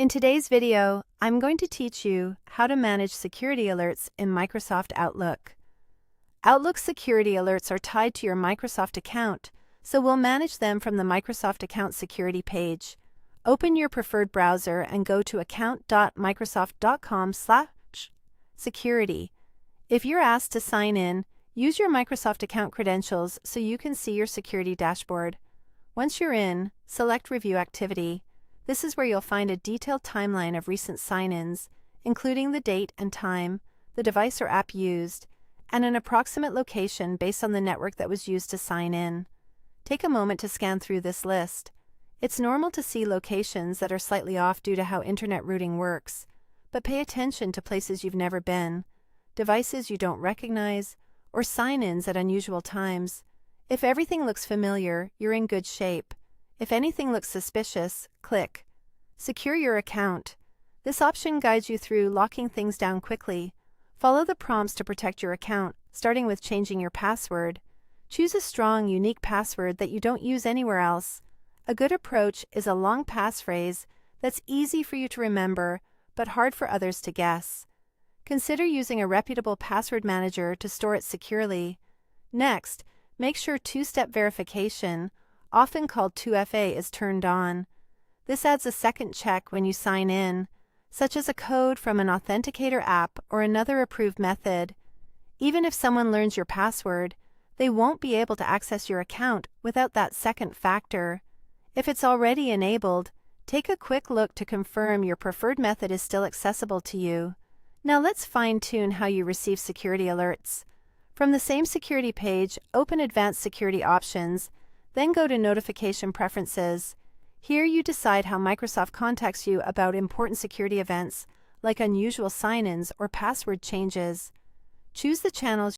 In today's video, I'm going to teach you how to manage security alerts in Microsoft Outlook. Outlook security alerts are tied to your Microsoft account, so we'll manage them from the Microsoft Account Security page. Open your preferred browser and go to account.microsoft.com/security. If you're asked to sign in, use your Microsoft account credentials so you can see your security dashboard. Once you're in, select Review Activity. This is where you'll find a detailed timeline of recent sign-ins, including the date and time, the device or app used, and an approximate location based on the network that was used to sign in. Take a moment to scan through this list. It's normal to see locations that are slightly off due to how internet routing works, but pay attention to places you've never been, devices you don't recognize, or sign-ins at unusual times. If everything looks familiar, you're in good shape. If anything looks suspicious, click Secure Your Account. This option guides you through locking things down quickly. Follow the prompts to protect your account, starting with changing your password. Choose a strong, unique password that you don't use anywhere else. A good approach is a long passphrase that's easy for you to remember, but hard for others to guess. Consider using a reputable password manager to store it securely. Next, make sure two-step verification, often called 2FA, is turned on. This adds a second check when you sign in, such as a code from an authenticator app or another approved method. Even if someone learns your password, they won't be able to access your account without that second factor. If it's already enabled, take a quick look to confirm your preferred method is still accessible to you. Now let's fine-tune how you receive security alerts. From the same security page, open Advanced Security Options, then go to Notification Preferences. Here you decide how Microsoft contacts you about important security events, like unusual sign-ins or password changes. Choose the channels